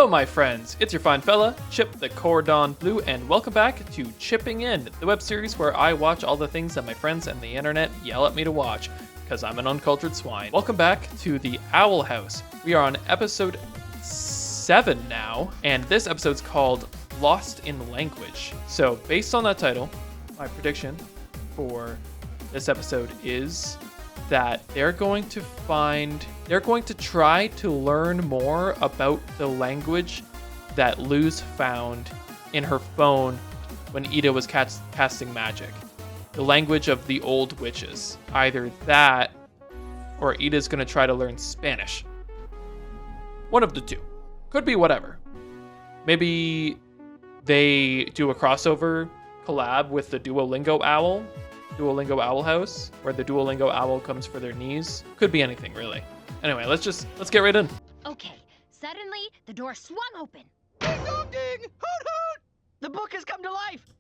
Hello, my friends. It's your fine fella, ChipTheBlue, and welcome back to Chipping In, the web series where I watch all the things that my friends and the internet yell at me to watch, because I'm an uncultured swine. Welcome back to the Owl House. We are on episode 7 now, and this episode's called Lost in Language. So, based on that title, my prediction for this episode is that they're going to try to learn more about the language that Luz found in her phone when Ida was casting magic. The language of the old witches. Either that, or Ida's going to try to learn Spanish. One of the two. Could be whatever. Maybe they do a crossover collab with the Duolingo Owl House, where the Duolingo Owl comes for their knees. Could be anything, really. Anyway, let's get right in. Okay, suddenly the door swung open. Ding dong ding! Hoot hoot! The book has come to life!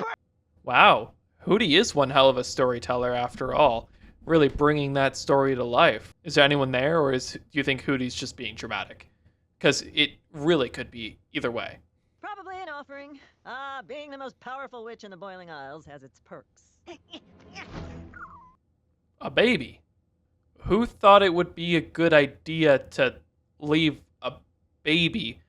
Wow, Hootie is one hell of a storyteller after all. Really bringing that story to life. Is there anyone there, or do you think Hootie's just being dramatic? Because it really could be either way. Probably an offering. Being the most powerful witch in the Boiling Isles has its perks. A baby. Who thought it would be a good idea to leave a baby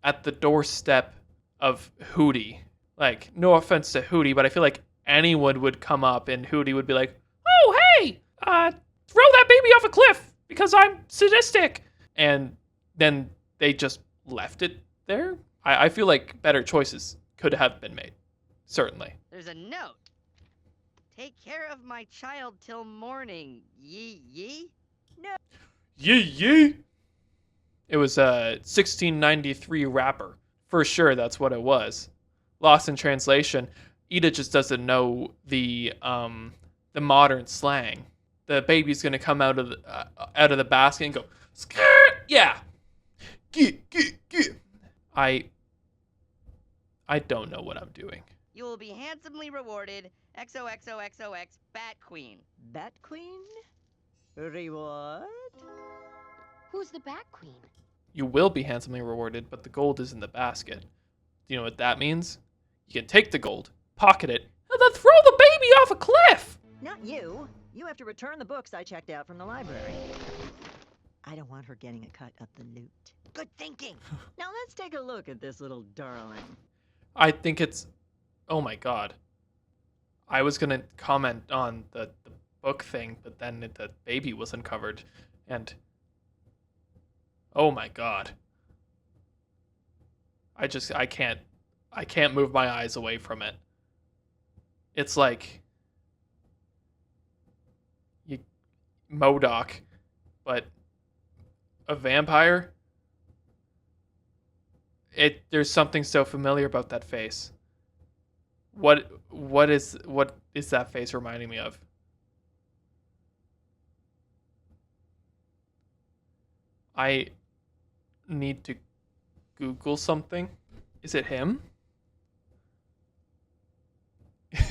at the doorstep of Hootie? Like, no offense to Hootie, but I feel like anyone would come up and Hootie would be like, "Oh, hey, throw that baby off a cliff because I'm sadistic." And then they just left it there. I feel like better choices could have been made. Certainly. There's a note. Take care of my child till morning. Yee? No. Yee. It was a 1693 rapper. For sure, that's what it was. Lost in translation. Ida just doesn't know the modern slang. The baby's gonna come out of the basket and go, "Skirt!" Yeah. Get. I don't know what I'm doing. You will be handsomely rewarded. XOXOXOX Bat Queen. Bat Queen? Reward? Who's the Bat Queen? You will be handsomely rewarded, but the gold is in the basket. Do you know what that means? You can take the gold, pocket it, and then throw the baby off a cliff! Not you. You have to return the books I checked out from the library. I don't want her getting a cut of the loot. Good thinking. Now let's take a look at this little darling. I think it's... Oh my god. I was going to comment on the book thing, but then the baby was uncovered. And... Oh my god. I can't move my eyes away from it. It's like... MODOK, but a vampire? There's something so familiar about that face. What is that face reminding me of? I need to Google something. Is it him? Is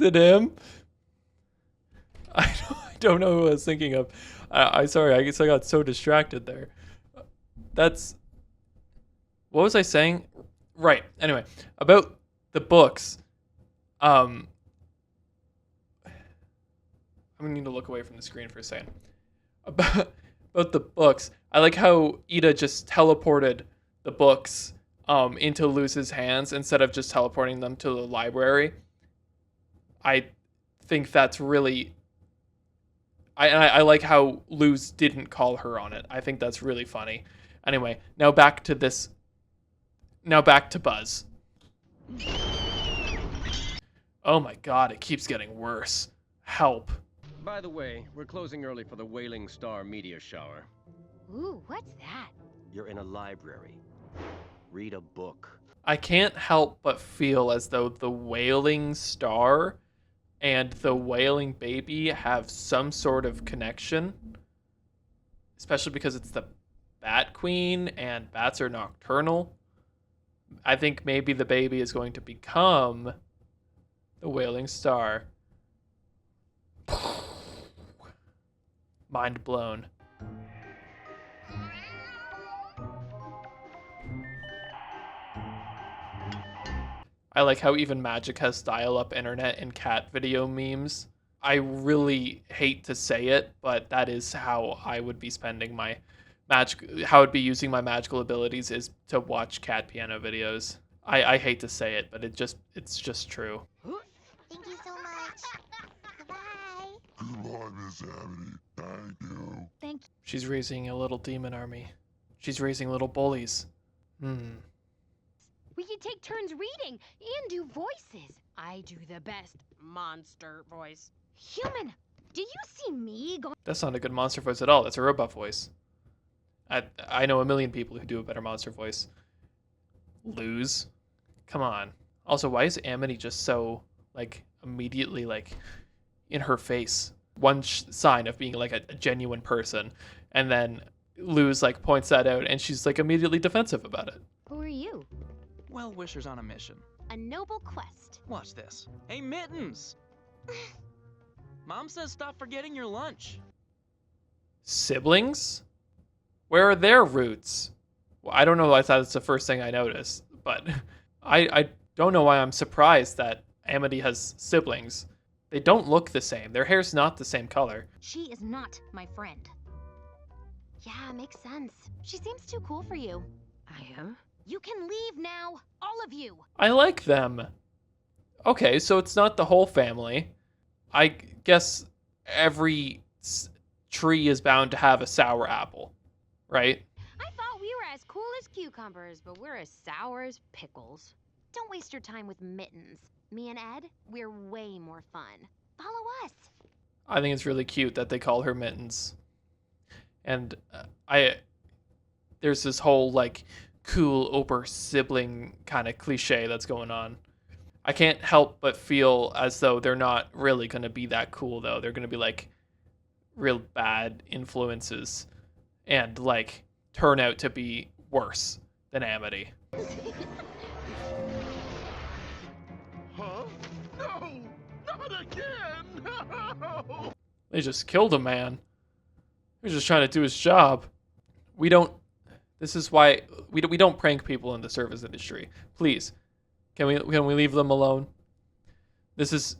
it him? I don't know who I was thinking of. I sorry, I guess I got so distracted there. What was I saying? Right. Anyway, about the books. I'm gonna need to look away from the screen for a second. About the books. I like how Ida just teleported the books into Luz's hands instead of just teleporting them to the library. I think that's really... I like how Luz didn't call her on it. I think that's really funny. Anyway, now back to Buzz. Oh my god, it keeps getting worse. Help. By the way, we're closing early for the Wailing Star media shower. Ooh, what's that? You're in a library. Read a book. I can't help but feel as though the Wailing Star and the Wailing Baby have some sort of connection. Especially because it's the Bat Queen and bats are nocturnal. I think maybe the baby is going to become the Wailing Star. Mind blown. I like how even Magic has dial-up internet and cat video memes. I really hate to say it, but that is how I would be spending my how I'd be using my magical abilities is to watch cat piano videos. I hate to say it, but it's just true. Thank you so much. Bye. Goodbye, Miss Amity. Thank you. Thank you. She's raising a little demon army. She's raising little bullies. We could take turns reading and do voices. I do the best monster voice. Human, do you see me going? That's not a good monster voice at all. That's a robot voice. I know a million people who do a better monster voice. Lose. Come on. Also, why is Amity just so, like, immediately, like, in her face? One sign of being, like, a genuine person. And then Luz, like, points that out, and she's, like, immediately defensive about it. Who are you? Well-wishers on a mission. A noble quest. Watch this. Hey, Mittens! Mom says stop forgetting your lunch. Siblings? Where are their roots? Well, I don't know. I thought it's the first thing I noticed, but I don't know why I'm surprised that Amity has siblings. They don't look the same. Their hair's not the same color. She is not my friend. Yeah, makes sense. She seems too cool for you. I am? You can leave now, all of you. I like them. Okay, so it's not the whole family. I guess every tree is bound to have a sour apple, right? I thought we were as cool as cucumbers, but we're as sour as pickles. Don't waste your time with Mittens. Me and Ed, we're way more fun. Follow us. I think it's really cute that they call her Mittens. And there's this whole, like, cool Oprah sibling kind of cliche that's going on. I can't help but feel as though they're not really going to be that cool, though. They're going to be, like, real bad influences and, like, turn out to be worse than Amity. Huh? No! Not again! No! They just killed a man. He was just trying to do his job. This is why we don't prank people in the service industry. Please, can we leave them alone? This is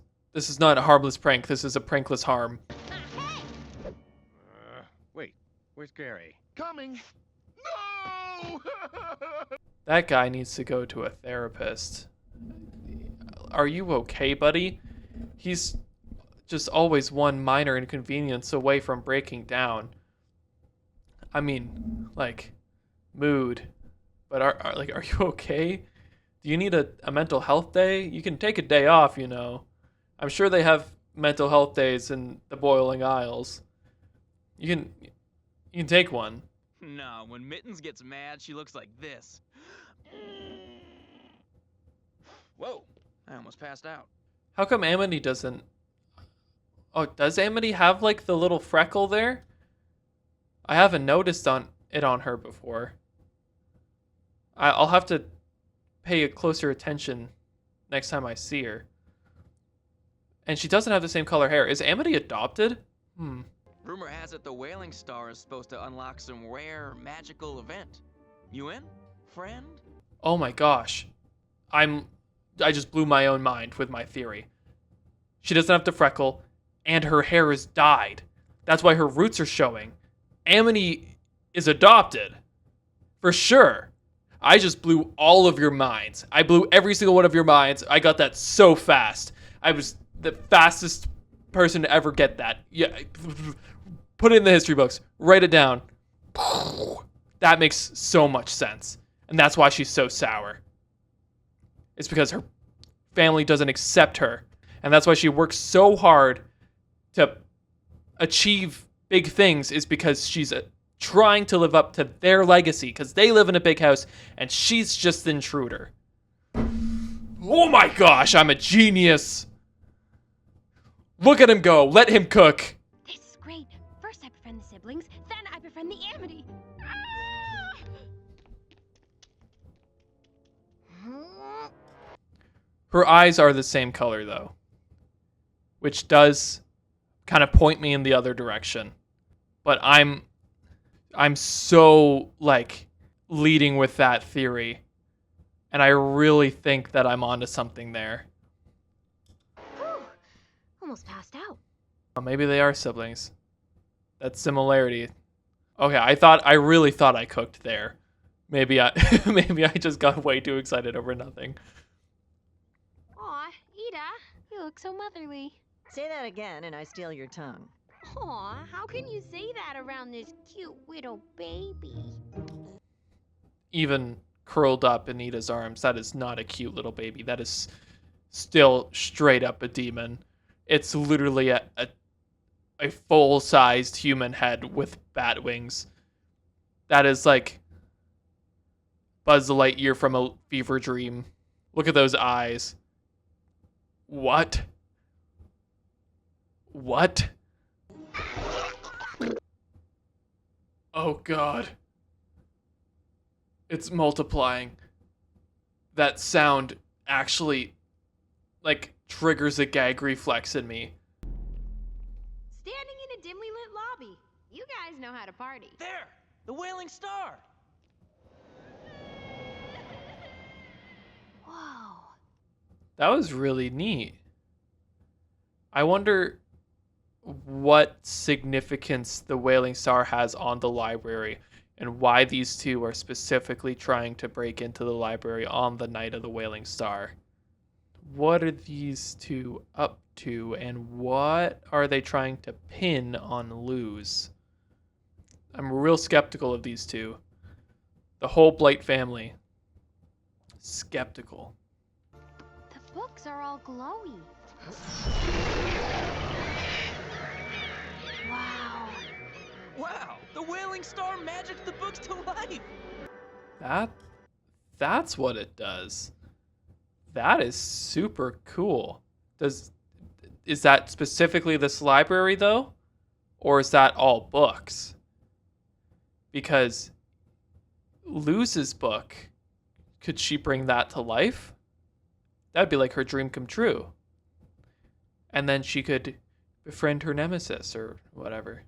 not a harmless prank. This is a prankless harm. Wait, where's Gary? Coming! No! That guy needs to go to a therapist. Are you okay, buddy? He's just always one minor inconvenience away from breaking down. I mean, like, mood. But are you okay? Do you need a mental health day? You can take a day off, you know. I'm sure they have mental health days in the Boiling Isles. You can take one. No, when Mittens gets mad, she looks like this. Whoa, I almost passed out. How come Amity doesn't... Oh, does Amity have, like, the little freckle there? I haven't noticed it on her before. I'll have to pay a closer attention next time I see her. And she doesn't have the same color hair. Is Amity adopted? Rumor has it the Wailing Star is supposed to unlock some rare magical event. You in, friend? Oh my gosh. I just blew my own mind with my theory. She doesn't have the freckle, and her hair is dyed. That's why her roots are showing. Amity is adopted. For sure. I just blew all of your minds. I blew every single one of your minds. I got that so fast. I was the fastest person to ever get that. Yeah. Put it in the history books. Write it down. That makes so much sense. And that's why she's so sour. It's because her family doesn't accept her. And that's why she works so hard to achieve big things, is because she's trying to live up to their legacy, because they live in a big house and she's just the intruder. Oh my gosh, I'm a genius. Look at him go. Let him cook. This is great. First I befriend the siblings, then I befriend the Amity. Her eyes are the same color, though, which does kind of point me in the other direction. But I'm so, like, leading with that theory. And I really think that I'm onto something there. Whew. Almost passed out. Oh, maybe they are siblings. That similarity. Okay, I really thought I cooked there. Maybe I maybe I just got way too excited over nothing. Aw, Ida, you look so motherly. Say that again and I steal your tongue. Aw, how can you say that around this cute little baby? Even curled up in Ida's arms, that is not a cute little baby. That is still straight up a demon. It's literally a full-sized human head with bat wings. That is like Buzz Lightyear from a fever dream. Look at those eyes. What? What? Oh God. It's multiplying. That sound actually, like, triggers a gag reflex in me. Standing in a dimly lit lobby. You guys know how to party. There! The Wailing Star! Whoa. That was really neat. I wonder what significance the Wailing Star has on the library and why these two are specifically trying to break into the library on the night of the Wailing Star. What are these two up to, and what are they trying to pin on Luz? I'm real skeptical of these two. The whole Blight family. Skeptical. The books are all glowy. Wow. Wow! The Wailing Star magicked the books to life! That's what it does. That is super cool. Is that specifically this library though? Or is that all books? Because Luz's book, could she bring that to life? That'd be like her dream come true. And then she could befriend her nemesis or whatever.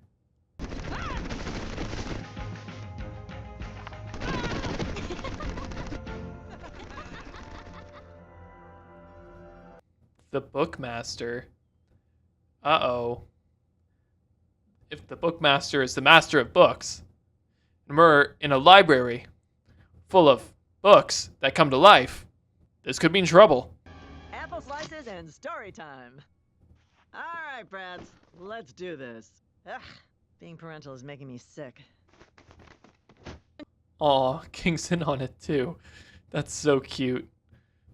The Bookmaster. Uh-oh. If the Bookmaster is the master of books, and we're in a library full of books that come to life, this could mean trouble. Apple slices and story time. All right, Brads, let's do this. Ugh, being parental is making me sick. Aw, King's in on it too. That's so cute.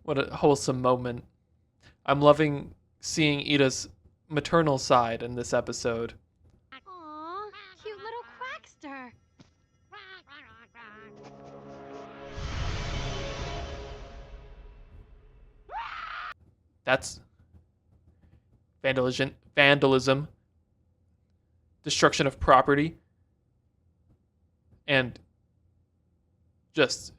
What a wholesome moment. I'm loving seeing Ida's maternal side in this episode. Aw, cute little quackster. That's vandalism, destruction of property, and just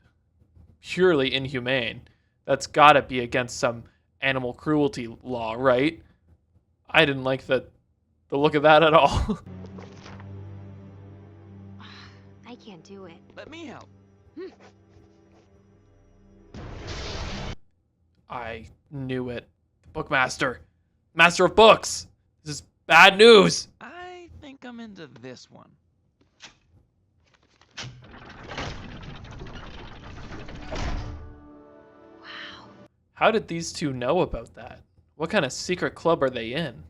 purely inhumane. That's gotta be against some animal cruelty law, right? I didn't like the look of that at all. I can't do it. Let me help. I knew it. The Bookmaster. Master of books. This is bad news. I think I'm into this one. Wow. How did these two know about that? What kind of secret club are they in?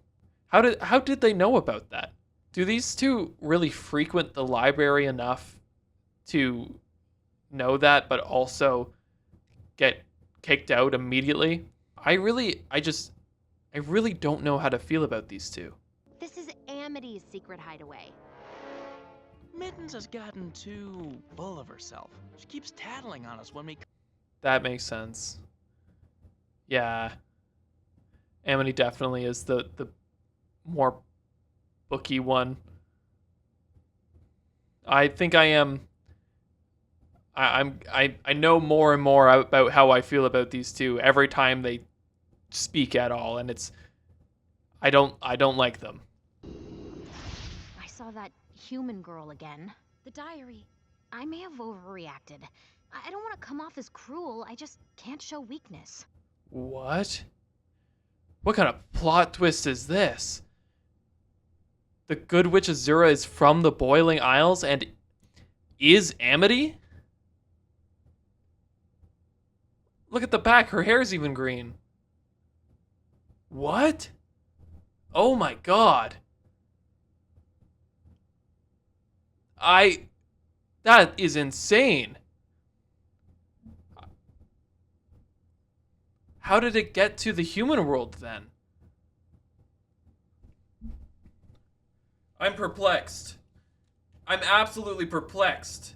How did they know about that? Do these two really frequent the library enough to know that, but also get kicked out immediately? I really don't know how to feel about these two. This is Amity's secret hideaway. Mittens has gotten too full of herself. She keeps tattling on us when we... That makes sense. Yeah. Amity definitely is the more booky one. I think I am. I know more and more about how I feel about these two every time they speak at all, and it's I don't like them. I saw that human girl again. The diary. I may have overreacted. I don't want to come off as cruel. I just can't show weakness. What? What kind of plot twist is this? The Good Witch Azura is from the Boiling Isles and is Amity? Look at the back, her hair's even green. What? Oh my god. That is insane. How did it get to the human world then? I'm perplexed. I'm absolutely perplexed.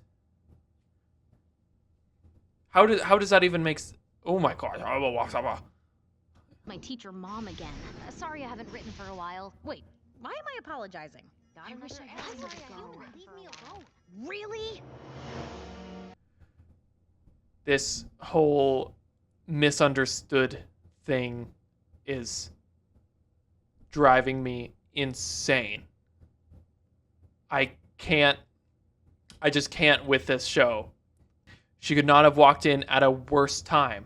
How does that even make Oh my god. My teacher mom again. Sorry I haven't written for a while. Wait, why am I apologizing? I wish I had somewhere to go. Leave me alone. Really? This whole misunderstood thing is driving me insane. I just can't with this show. She could not have walked in at a worse time.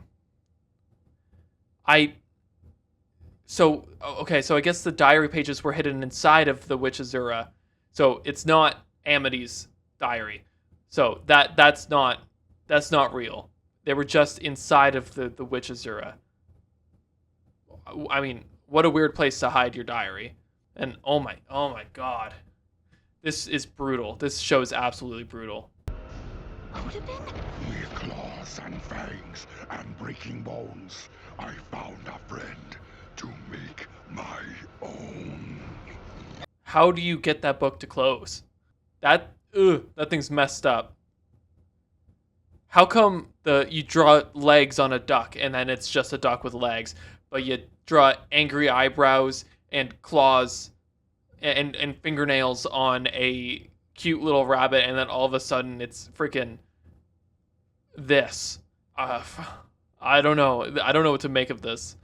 So I guess the diary pages were hidden inside of the Witch Azura. So it's not Amity's diary. So that's not real. They were just inside of the Witch Azura. I mean, what a weird place to hide your diary. And oh my god. This is brutal. This show is absolutely brutal. With claws and fangs and breaking bones, I found a friend to make my own. How do you get that book to close? That thing's messed up. How come you draw legs on a duck and then it's just a duck with legs, but you draw angry eyebrows and claws and fingernails on a cute little rabbit, and then all of a sudden it's freaking this? I don't know. I don't know what to make of this.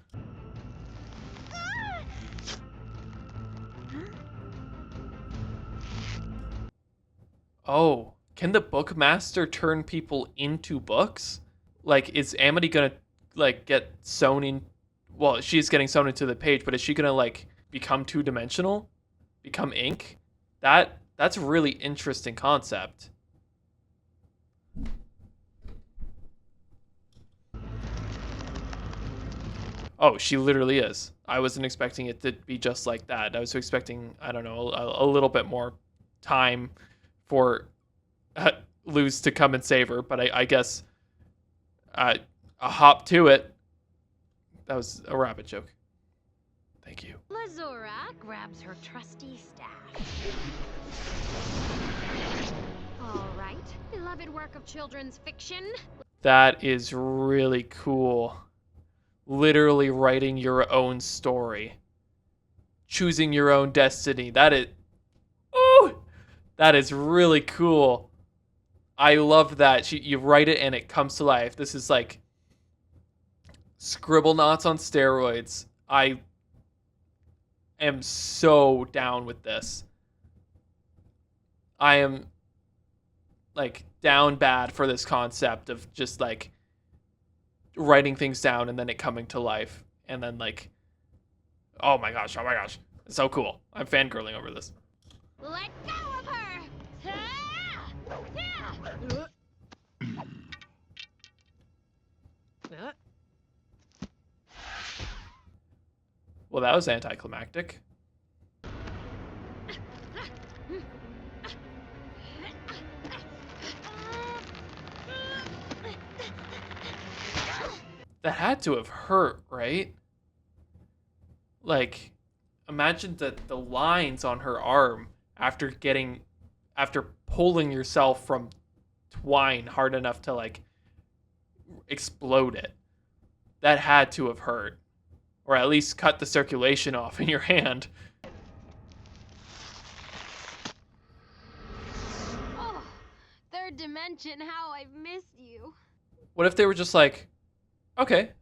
Oh, can the bookmaster turn people into books? Like, is Amity gonna get sewn in? Well, she's getting sewn into the page, but is she gonna become two-dimensional? Become ink? That's a really interesting concept. Oh, she literally is. I wasn't expecting it to be just like that. I was expecting, I don't know, a little bit more time for Luz to come and save her, but I guess a hop to it. That was a rabbit joke. Thank you. Lazura grabs her trusty staff. All right, beloved work of children's fiction. That is really cool. Literally writing your own story. Choosing your own destiny. That is really cool. I love that. You write it and it comes to life. This is like Scribblenauts on steroids. I am so down with this. I am down bad for this concept of just writing things down and then it coming to life. And then oh my gosh. It's so cool. I'm fangirling over this. Let go of her! Well, that was anticlimactic. That had to have hurt, right? Imagine the lines on her arm after pulling yourself from twine hard enough to explode it. That had to have hurt. Or at least cut the circulation off in your hand. Oh, third dimension, how I've missed you. What if they were just okay,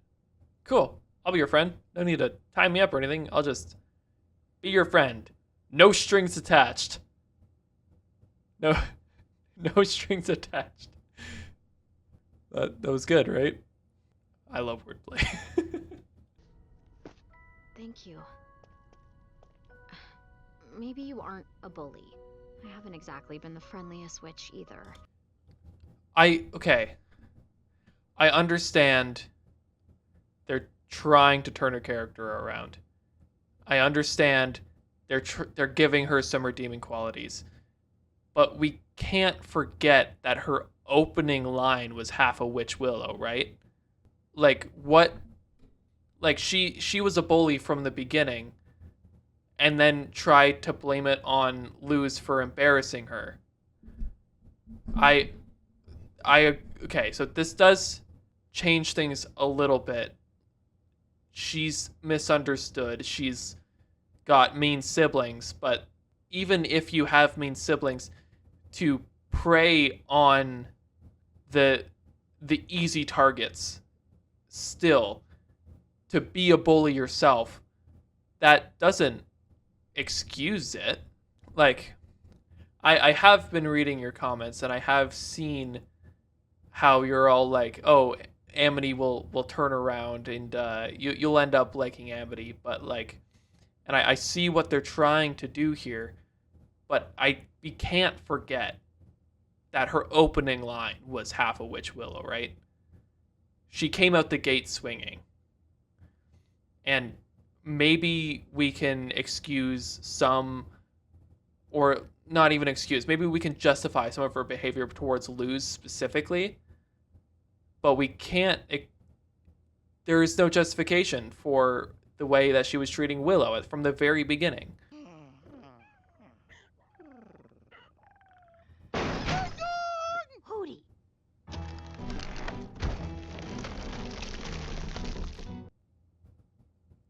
cool, I'll be your friend. No need to tie me up or anything. I'll just be your friend. No strings attached. No strings attached. That was good, right? I love wordplay. Thank you. Maybe you aren't a bully. I haven't exactly been the friendliest witch either. Okay. I understand they're trying to turn her character around. I understand they're giving her some redeeming qualities. But we can't forget that her opening line was half a witch willow, right? Like what? Like she was a bully from the beginning, and then tried to blame it on Luz for embarrassing her. Okay, so this does change things a little bit. She's misunderstood. She's got mean siblings, but even if you have mean siblings, to prey on the easy targets, still, to be a bully yourself, that doesn't excuse it. Like, I have been reading your comments, and I have seen how you're all like, oh, Amity will turn around, and you'll end up liking Amity, but like, and I see what they're trying to do here, but we can't forget that her opening line was half a witch willow, right? She came out the gate swinging. And maybe we can excuse some, or not even excuse, maybe we can justify some of her behavior towards Luz specifically, but we can't, there is no justification for the way that she was treating Willow from the very beginning. Hootie!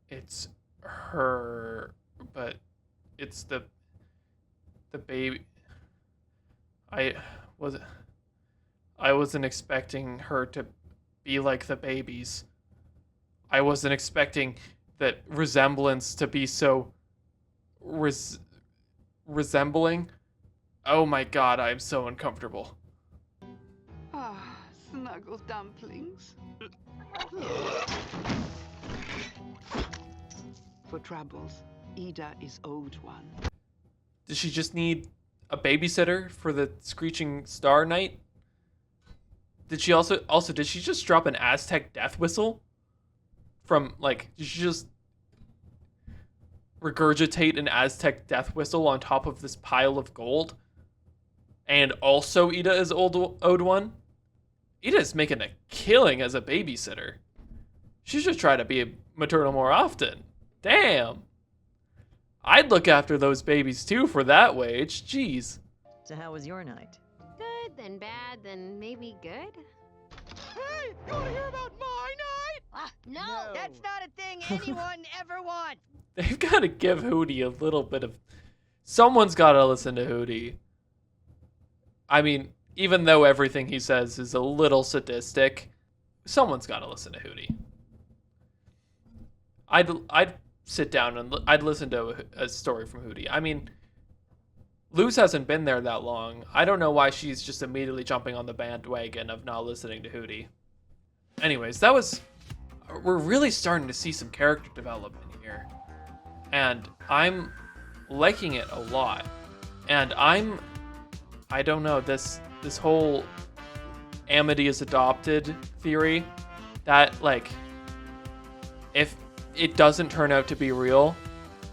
It's her, but it's the baby. I wasn't expecting her to be like the babies. I wasn't expecting that resemblance to be so resembling. Oh my god, I'm so uncomfortable. Ah, snuggle dumplings. For troubles, Ida is owed one. Does she just need a babysitter for the Screeching Star night? Did she also did she just drop an Aztec death whistle? From, like, did she just regurgitate an Aztec death whistle on top of this pile of gold? And also Ida is owed one? Ida's making a killing as a babysitter. She should try to be a maternal more often. Damn. I'd look after those babies too for that wage. Jeez. So how was your night? Good, then bad, then maybe good? Hey, you want to hear about my night? No! That's not a thing anyone ever wants. They've got to give Hootie a little bit of... Someone's got to listen to Hootie. I mean, even though everything he says is a little sadistic, someone's got to listen to Hootie. I'd sit down and I'd listen to a story from Hootie. I mean, Luz hasn't been there that long. I don't know why she's just immediately jumping on the bandwagon of not listening to Hootie. Anyways, we're really starting to see some character development here. And I'm liking it a lot. And I don't know, this whole Amity is adopted theory, that, like, if it doesn't turn out to be real,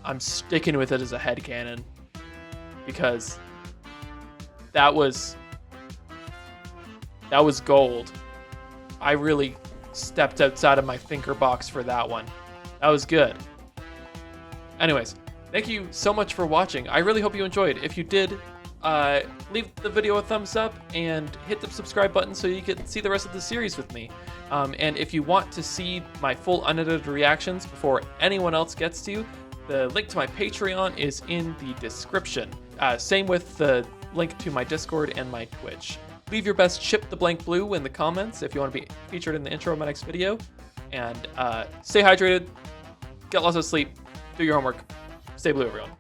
I'm sticking with it as a headcanon. Because that was gold. I really stepped outside of my thinker box for that one. That was good. Anyways, thank you so much for watching. I really hope you enjoyed. If you did, leave the video a thumbs up and hit the subscribe button so you can see the rest of the series with me. And if you want to see my full unedited reactions before anyone else gets to, the link to my Patreon is in the description. Same with the link to my Discord and my Twitch. Leave your best ChipTheBlue in the comments if you want to be featured in the intro of my next video. And stay hydrated, get lots of sleep, do your homework, stay blue, everyone.